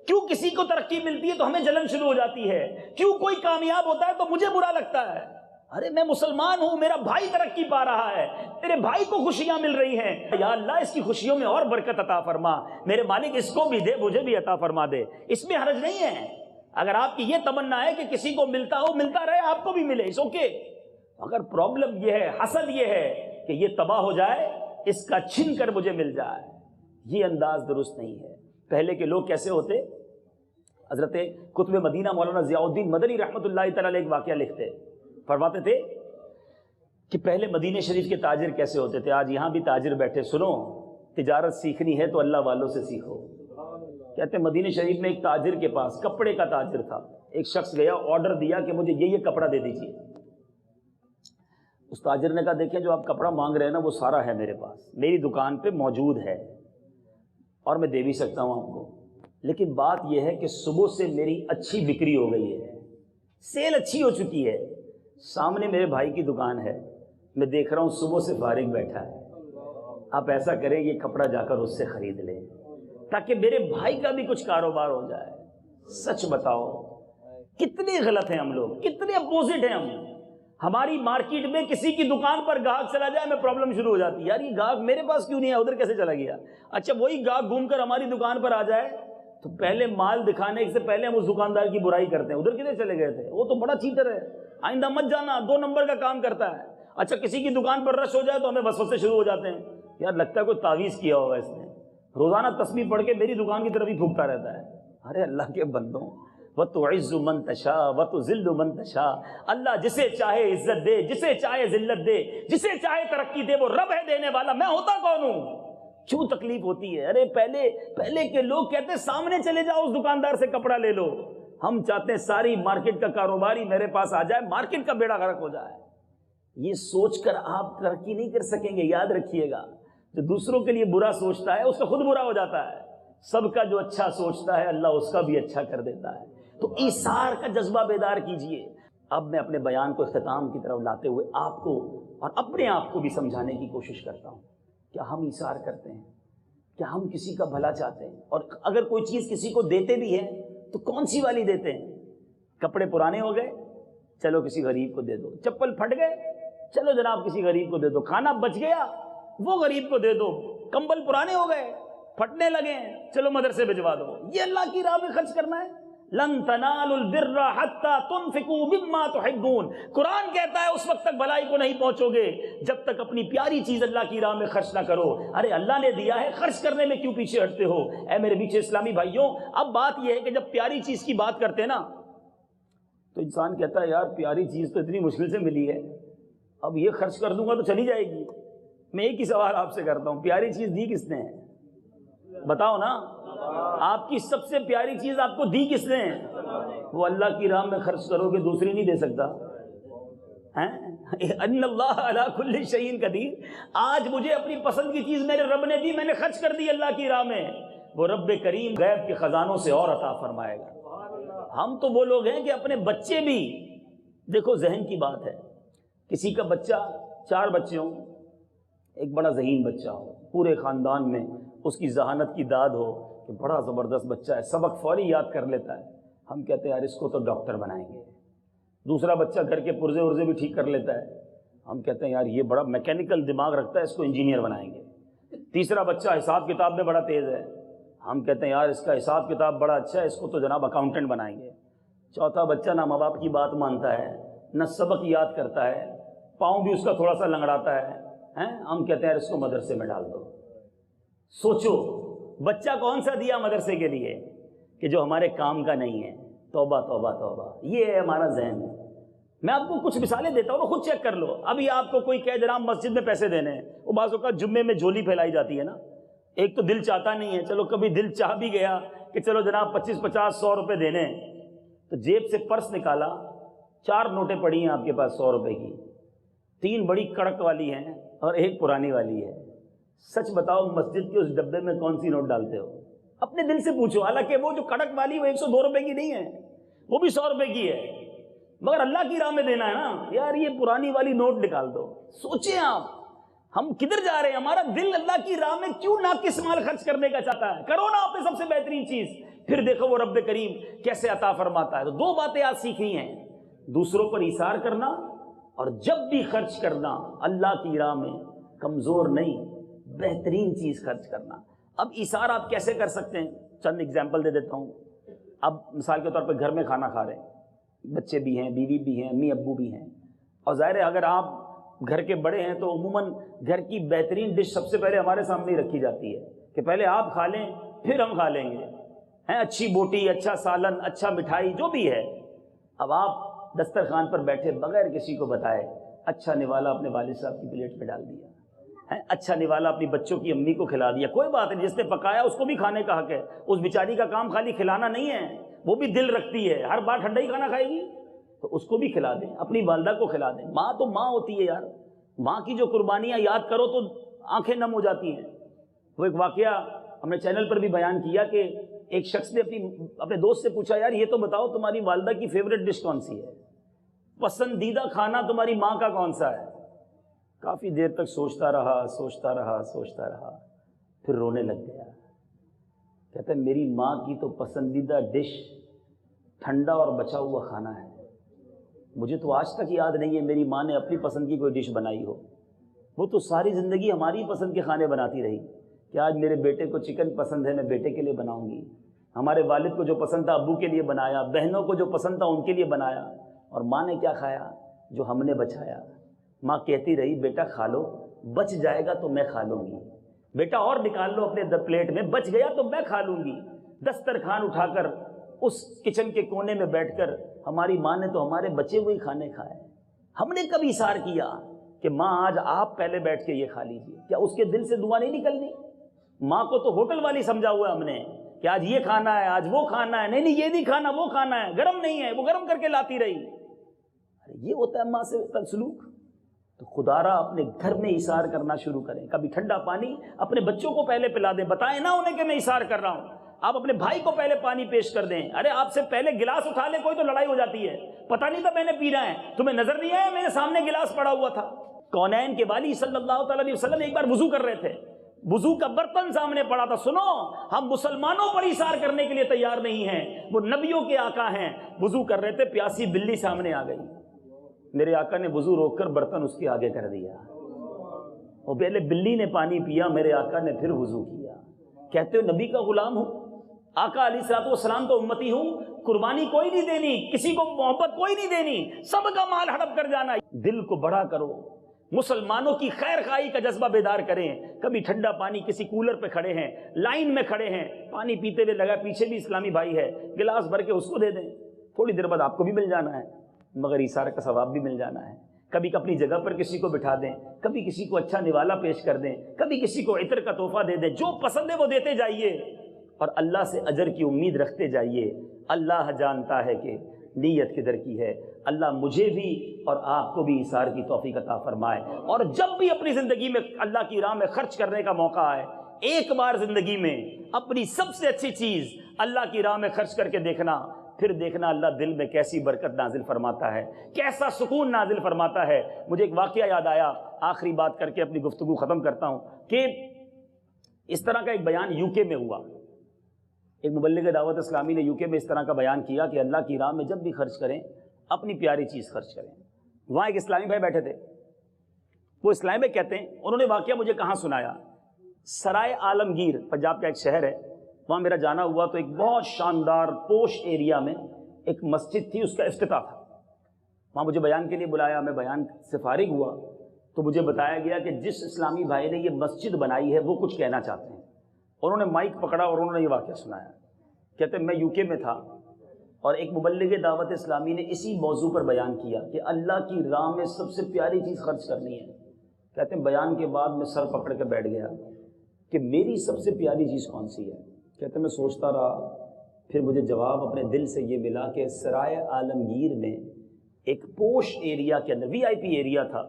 کیوں کسی کو ترقی ملتی ہے تو ہمیں جلن شروع ہو جاتی ہے؟ کیوں کوئی کامیاب ہوتا ہے تو مجھے برا لگتا ہے؟ ارے میں مسلمان ہوں، میرا بھائی ترقی پا رہا ہے، تیرے بھائی کو خوشیاں مل رہی ہیں، یا اللہ اس کی خوشیوں میں اور برکت عطا فرما، میرے مالک اس کو بھی دے، مجھے بھی عطا فرما دے، اس میں حرج نہیں ہے۔ اگر آپ کی یہ تمنا ہے کہ کسی کو ملتا ہو ملتا رہے، آپ کو بھی ملے، اس اوکے۔ اگر پرابلم یہ ہے، حسد یہ ہے کہ یہ تباہ ہو جائے، اس کا چھن کر مجھے مل جائے، یہ انداز درست نہیں ہے۔ پہلے کے لوگ کیسے ہوتے؟ حضرت قطب مدینہ مولانا ضیاء الدین مدنی رحمۃ اللہ تعالی علیہ ایک واقعہ لکھتے، فرماتے تھے کہ پہلے مدینہ شریف کے تاجر کیسے ہوتے تھے۔ آج یہاں بھی تاجر بیٹھے، سنو تجارت سیکھنی ہے تو اللہ والوں سے سیکھو۔ کہتے ہیں مدینہ شریف میں ایک تاجر کے پاس، کپڑے کا تاجر تھا، ایک شخص گیا آرڈر دیا کہ مجھے یہ کپڑا دے دیجیے۔ اس تاجر نے کہا دیکھیں جو آپ کپڑا مانگ رہے ہیں نا وہ سارا ہے میرے پاس، میری دکان پہ موجود ہے اور میں دے بھی سکتا ہوں آپ کو، لیکن بات یہ ہے کہ صبح سے میری اچھی بکری ہو گئی ہے، سیل اچھی ہو چکی ہے، سامنے میرے بھائی کی دکان ہے، میں دیکھ رہا ہوں صبح سے فارغ بیٹھا ہے، آپ ایسا کریں یہ کپڑا جا کر اس سے خرید لیں تاکہ میرے بھائی کا بھی کچھ کاروبار ہو جائے۔ سچ بتاؤ کتنے غلط ہیں ہم لوگ، کتنے اپوزٹ ہیں ہم۔ ہماری مارکیٹ میں کسی کی دکان پر گاہک چلا جائے میں پرابلم شروع ہو جاتی ہے، یار یہ گاہک میرے پاس کیوں نہیں ہے، ادھر کیسے چلا گیا؟ اچھا وہی گاہک گھوم کر ہماری دکان پر آ جائے تو پہلے مال دکھانے سے پہلے ہم اس دکاندار کی برائی کرتے ہیں، ادھر کدھر چلے گئے تھے، وہ تو بڑا چیٹر ہے، آئندہ مت جانا، 2 نمبر کا کام کرتا ہے۔ اچھا کسی کی دکان پر رش ہو جائے تو ہمیں وسوسے شروع ہو جاتے ہیں، یار لگتا ہے کوئی تعویذ کیا ہوگا اس نے، روزانہ تسبیح پڑھ کے میری دکان کی طرف ہی پھونکتا رہتا ہے۔ ارے اللہ کے بندوں، وَتُعِزُّ مَن تَشَاءُ وَتُذِلُّ مَن تَشَاءُ، اللہ جسے چاہے عزت دے، جسے چاہے ذلت دے، جسے چاہے ترقی دے، وہ رب ہے دینے والا، میں ہوتا کون ہوں؟ کیوں تکلیف ہوتی ہے؟ ارے پہلے کے لوگ کہتے ہیں سامنے چلے جاؤ اس دکاندار سے کپڑا لے لو، ہم چاہتے ہیں ساری مارکیٹ کا کاروباری میرے پاس آ جائے، مارکیٹ کا بیڑا غرق ہو جائے۔ یہ سوچ کر آپ ترقی نہیں کر سکیں گے، یاد رکھیے گا، جو دوسروں کے لیے برا سوچتا ہے اس کا خود برا ہو جاتا ہے، سب کا جو اچھا سوچتا ہے اللہ اس کا بھی اچھا کر دیتا ہے۔ تو ایثار کا جذبہ بیدار کیجئے۔ اب میں اپنے بیان کو اختتام کی طرف لاتے ہوئے آپ کو اور اپنے آپ کو بھی سمجھانے کی کوشش کرتا ہوں، کیا ہم ایثار کرتے ہیں؟ کیا ہم کسی کا بھلا چاہتے ہیں؟ اور اگر کوئی چیز کسی کو دیتے بھی ہیں تو کون سی والی دیتے ہیں؟ کپڑے پرانے ہو گئے، چلو کسی غریب کو دے دو، چپل پھٹ گئے، چلو جناب کسی غریب کو دے دو، کھانا بچ گیا وہ غریب کو دے دو، کمبل پرانے ہو گئے پھٹنے لگے چلو مدرسے بھجوا دو۔ یہ اللہ کی راہ میں خرچ کرنا ہے؟ لن تنالوا البر حتى تنفقوا مما تحبون، قرآن کہتا ہے اس وقت تک بھلائی کو نہیں پہنچو گے جب تک اپنی پیاری چیز اللہ کی راہ میں خرچ نہ کرو۔ ارے اللہ نے دیا ہے، خرچ کرنے میں کیوں پیچھے ہٹتے ہو؟ اے میرے پیچھے اسلامی بھائیوں، اب بات یہ ہے کہ جب پیاری چیز کی بات کرتے ہیں نا تو انسان کہتا ہے یار پیاری چیز تو اتنی مشکل سے ملی ہے، اب یہ خرچ کر دوں گا تو چلی جائے گی۔ میں ایک ہی سوال آپ سے کرتا ہوں، پیاری چیز دی کس نے ہے؟ بتاؤ نا، آپ کی سب سے پیاری چیز آپ کو دی کس نے؟ وہ اللہ کی راہ میں خرچ کرو گے، دوسری نہیں دے سکتا۔ ان اللہ علی کل شیء قدیر، آج مجھے اپنی پسند کی چیز میرے رب نے دی، میں نے خرچ کر دی اللہ کی راہ میں، وہ رب کریم غیب کے خزانوں سے اور عطا فرمائے گا۔ ہم تو وہ لوگ ہیں کہ اپنے بچے بھی، دیکھو ذہن کی بات ہے، کسی کا بچہ 4 بچے ہوں، ایک بڑا ذہین بچہ ہو، پورے خاندان میں اس کی ذہانت کی داد ہو کہ بڑا زبردست بچہ ہے، سبق فوری یاد کر لیتا ہے، ہم کہتے ہیں یار اس کو تو ڈاکٹر بنائیں گے۔ دوسرا بچہ گھر کے پرزے ورزے بھی ٹھیک کر لیتا ہے، ہم کہتے ہیں یار یہ بڑا میکینیکل دماغ رکھتا ہے، اس کو انجینئر بنائیں گے۔ تیسرا بچہ حساب کتاب میں بڑا تیز ہے، ہم کہتے ہیں یار اس کا حساب کتاب بڑا اچھا ہے، اس کو تو جناب اکاؤنٹنٹ بنائیں گے۔ چوتھا بچہ نہ ماں باپ کی بات مانتا ہے، نہ سبق یاد کرتا ہے، پاؤں بھی اس کا تھوڑا سا لنگڑاتا ہے، ہم کہتے ہیں یار اس کو مدرسے میں ڈال دو۔ سوچو بچہ کون سا دیا مدرسے کے لیے کہ جو ہمارے کام کا نہیں ہے؟ توبہ توبہ توبہ، یہ ہے ہمارا ذہن۔ میں آپ کو کچھ مثالیں دیتا ہوں، خود چیک کر لو۔ ابھی آپ کو کوئی کہہ جناب مسجد میں پیسے دینے ہیں، وہ بعض اوقات جمعے میں جھولی پھیلائی جاتی ہے نا، ایک تو دل چاہتا نہیں ہے، چلو کبھی دل چاہ بھی گیا کہ چلو جناب 25 50 100 روپے دینے ہیں، تو جیب سے پرس نکالا، 4 نوٹیں پڑی ہیں آپ کے پاس 100 روپے کی، 3 بڑی کڑک والی ہیں اور ایک پرانی والی ہے۔ سچ بتاؤ مسجد کے اس ڈبے میں کون سی نوٹ ڈالتے ہو؟ اپنے دل سے پوچھو، حالانکہ وہ جو کڑک والی وہ 102 روپے کی نہیں ہے، وہ بھی 100 روپے کی ہے، مگر اللہ کی راہ میں دینا ہے نا، یار یہ پرانی والی نوٹ نکال دو۔ سوچیں آپ ہم کدھر جا رہے ہیں؟ ہمارا دل اللہ کی راہ میں کیوں ناقص مال خرچ کرنے کا چاہتا ہے؟ کرو نا آپ نے سب سے بہترین چیز، پھر دیکھو وہ رب کریم کیسے عطا فرماتا ہے۔ تو 2 باتیں آج سیکھی ہیں، دوسروں پر ایثار کرنا اور جب بھی خرچ کرنا اللہ کی راہ میں کمزور نہیں، بہترین چیز خرچ کرنا۔ اب ایثار آپ کیسے کر سکتے ہیں؟ چند اگزامپل دے دیتا ہوں۔ اب مثال کے طور پہ گھر میں کھانا کھا رہے ہیں، بچے بھی ہیں، بیوی بھی ہیں، امی ابو بھی ہیں، اور ظاہر ہے اگر آپ گھر کے بڑے ہیں تو عموماً گھر کی بہترین ڈش سب سے پہلے ہمارے سامنے ہی رکھی جاتی ہے کہ پہلے آپ کھا لیں پھر ہم کھا لیں گے، اچھی بوٹی، اچھا سالن، اچھا مٹھائی جو بھی ہے۔ اب آپ دسترخوان پر بیٹھے بغیر کسی کو بتائے اچھا نوالا اپنے والد صاحب کی پلیٹ میں ڈال دیا، اچھا نوالا اپنی بچوں کی امی کو کھلا دیا، کوئی بات نہیں، جس نے پکایا اس کو بھی کھانے کا حق ہے، اس بیچاری کا کام خالی کھلانا نہیں ہے، وہ بھی دل رکھتی ہے، ہر بار ٹھنڈا ہی کھانا کھائے گی تو اس کو بھی کھلا دیں، اپنی والدہ کو کھلا دیں۔ ماں تو ماں ہوتی ہے یار، ماں کی جو قربانیاں یاد کرو تو آنکھیں نم ہو جاتی ہیں۔ وہ ایک واقعہ ہم نے چینل پر بھی بیان کیا کہ ایک شخص نے اپنے دوست سے پوچھا یار یہ تو بتاؤ تمہاری والدہ کی فیوریٹ ڈش کون سی ہے، پسندیدہ کھانا تمہاری ماں کا کون سا ہے؟ کافی دیر تک سوچتا رہا، پھر رونے لگ گیا۔ کہتا ہے میری ماں کی تو پسندیدہ ڈش ٹھنڈا اور بچا ہوا کھانا ہے، مجھے تو آج تک یاد نہیں ہے میری ماں نے اپنی پسند کی کوئی ڈش بنائی ہو، وہ تو ساری زندگی ہماری پسند کے کھانے بناتی رہی کہ آج میرے بیٹے کو چکن پسند ہے میں بیٹے کے لیے بناؤں گی، ہمارے والد کو جو پسند تھا ابو کے لیے بنایا، بہنوں کو جو پسند تھا ان کے لیے بنایا، اور ماں نے کیا کھایا؟ جو ہم نے بچایا۔ ماں کہتی رہی بیٹا کھا لو، بچ جائے گا تو میں کھا لوں گی، بیٹا اور نکال لو اپنے پلیٹ میں، بچ گیا تو میں کھا لوں گی۔ دسترخوان اٹھا کر اس کچن کے کونے میں بیٹھ کر ہماری ماں نے تو ہمارے بچے ہوئے کھانے کھائے۔ ہم نے کبھی اصرار کیا کہ ماں آج آپ پہلے بیٹھ کے یہ کھا لیجیے؟ کیا اس کے دل سے دعا نہیں نکلنی؟ ماں کو تو ہوٹل والی سمجھا ہوا ہے ہم نے کہ آج یہ کھانا ہے، آج وہ کھانا ہے، نہیں یہ نہیں کھانا، وہ کھانا ہے، گرم نہیں ہے، وہ گرم کر کے لاتی رہی۔ یہ ہوتا ہے ماں سے سلوک؟ تو خدا را اپنے گھر میں اثار کرنا شروع کریں، کبھی ٹھنڈا پانی اپنے بچوں کو پہلے پلا دیں، بتائیں نہ انہیں کہ میں اثار کر رہا ہوں، آپ اپنے بھائی کو پہلے پانی پیش کر دیں۔ ارے آپ سے پہلے گلاس اٹھا لے کوئی تو لڑائی ہو جاتی ہے، پتہ نہیں تھا میں نے پینا ہے، تمہیں نظر نہیں آیا میرے سامنے گلاس پڑا ہوا تھا؟ کونین کے والی صلی اللہ تعالی علیہ وسلم ایک بار وضو کر رہے تھے، وضو کا برتن سامنے پڑا تھا۔ سنو، ہم مسلمانوں پر اثار کرنے کے لیے تیار نہیں ہیں، وہ نبیوں کے آقا ہیں۔ وضو کر رہے تھے، پیاسی بلی سامنے آ گئی، میرے آقا نے وضو روک کر برتن اس کے آگے کر دیا، وہ پہلے بلی نے پانی پیا، میرے آقا نے پھر وضو کیا۔ کہتے ہو نبی کا غلام ہوں، آقا علیہ الصلوۃ والسلام تو امتی ہوں، قربانی کوئی نہیں دینی، کسی کو محبت کوئی نہیں دینی، سب کا مال ہڑپ کر جانا۔ دل کو بڑا کرو، مسلمانوں کی خیر خواہی کا جذبہ بیدار کریں۔ کبھی ٹھنڈا پانی کسی کولر پہ کھڑے ہیں، لائن میں کھڑے ہیں، پانی پیتے ہوئے لگا پیچھے بھی اسلامی بھائی ہے، گلاس بھر کے اس کو دے دیں، تھوڑی دیر بعد آپ کو بھی مل جانا ہے، مگر اثار کا ثواب بھی مل جانا ہے۔ کبھی اپنی جگہ پر کسی کو بٹھا دیں، کبھی کسی کو اچھا نوالا پیش کر دیں، کبھی کسی کو عطر کا تحفہ دے دیں، جو پسند ہے وہ دیتے جائیے اور اللہ سے اجر کی امید رکھتے جائیے۔ اللہ جانتا ہے کہ نیت کدھر کی ہے۔ اللہ مجھے بھی اور آپ کو بھی اثار کی توفیق عطا فرمائے، اور جب بھی اپنی زندگی میں اللہ کی راہ میں خرچ کرنے کا موقع آئے، ایک بار زندگی میں اپنی سب سے اچھی چیز اللہ کی راہ میں خرچ کر کے دیکھنا، پھر دیکھنا اللہ دل میں کیسی برکت نازل فرماتا ہے، کیسا سکون نازل فرماتا ہے۔ مجھے ایک واقعہ یاد آیا، آخری بات کر کے اپنی گفتگو ختم کرتا ہوں، کہ اس طرح کا ایک بیان یو کے میں ہوا۔ ایک مبلغ دعوت اسلامی نے یو کے میں اس طرح کا بیان کیا کہ اللہ کی راہ میں جب بھی خرچ کریں اپنی پیاری چیز خرچ کریں۔ وہاں ایک اسلامی بھائی بیٹھے تھے، وہ اسلامی بھائی کہتے ہیں، انہوں نے واقعہ مجھے کہاں سنایا، سرائے عالمگیر پنجاب کا ایک شہر ہے، وہاں میرا جانا ہوا تو ایک بہت شاندار پوش ایریا میں ایک مسجد تھی، اس کا افتتاح تھا۔ وہاں مجھے بیان کے لیے بلایا، میں بیان سے فارغ ہوا تو مجھے بتایا گیا کہ جس اسلامی بھائی نے یہ مسجد بنائی ہے وہ کچھ کہنا چاہتے ہیں۔ انہوں نے مائک پکڑا اور انہوں نے یہ واقعہ سنایا، کہتے ہیں میں یو کے میں تھا اور ایک مبلغ دعوت اسلامی نے اسی موضوع پر بیان کیا کہ اللہ کی راہ میں سب سے پیاری چیز خرچ کرنی ہے۔ کہتے ہیں بیان کے بعد میں سر پکڑ کے بیٹھ گیا کہ میری سب سے پیاری چیز کون سی ہے۔ کہتے ہیں میں سوچتا رہا، پھر مجھے جواب اپنے دل سے یہ ملا کہ سرائے عالمگیر میں ایک پوش ایریا کے اندر، وی آئی پی ایریا تھا،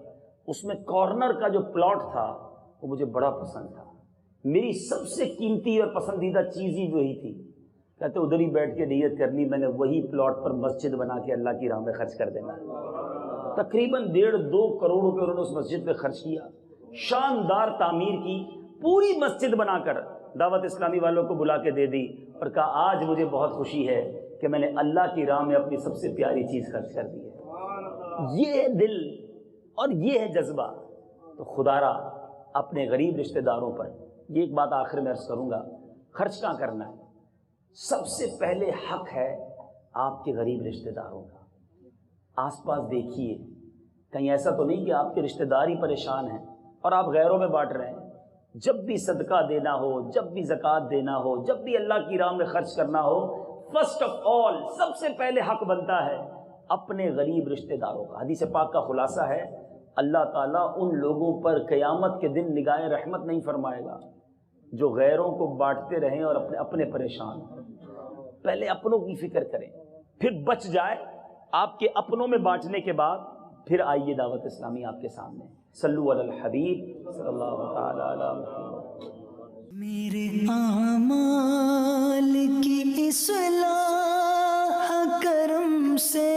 اس میں کارنر کا جو پلاٹ تھا وہ مجھے بڑا پسند تھا، میری سب سے قیمتی اور پسندیدہ چیز ہی وہی تھی۔ کہتے ادھر ہی بیٹھ کے نیت کر لی میں نے وہی پلاٹ پر مسجد بنا کے اللہ کی راہ میں خرچ کر دینا۔ تقریباً 1.5-2 کروڑ روپے انہوں نے اس مسجد پہ خرچ کیا، شاندار تعمیر کی، پوری مسجد بنا کر دعوت اسلامی والوں کو بلا کے دے دی اور کہا آج مجھے بہت خوشی ہے کہ میں نے اللہ کی راہ میں اپنی سب سے پیاری چیز خرچ کر دی ہے۔ یہ ہے دل اور یہ ہے جذبہ۔ تو خدا را اپنے غریب رشتہ داروں پر، یہ ایک بات آخر میں عرض کروں گا، خرچ کہاں کرنا ہے؟ سب سے پہلے حق ہے آپ کے غریب رشتہ داروں کا۔ آس پاس دیکھیے، کہیں ایسا تو نہیں کہ آپ کے رشتہ دار ہی پریشان ہیں اور آپ غیروں میں بانٹ رہے ہیں۔ جب بھی صدقہ دینا ہو، جب بھی زکوٰۃ دینا ہو، جب بھی اللہ کی راہ میں خرچ کرنا ہو، فرسٹ آف آل سب سے پہلے حق بنتا ہے اپنے غریب رشتہ داروں کا۔ حدیث پاک کا خلاصہ ہے، اللہ تعالیٰ ان لوگوں پر قیامت کے دن نگاہ رحمت نہیں فرمائے گا جو غیروں کو بانٹتے رہیں اور اپنے پریشان ہیں۔ پہلے اپنوں کی فکر کریں، پھر بچ جائے، آپ کے اپنوں میں بانٹنے کے بعد پھر آئیے دعوت اسلامی آپ کے سامنے۔ صلو علی الحبیب صلی اللہ تعالی علی محمد۔ میرے اعمال کی اصلاح کرم سے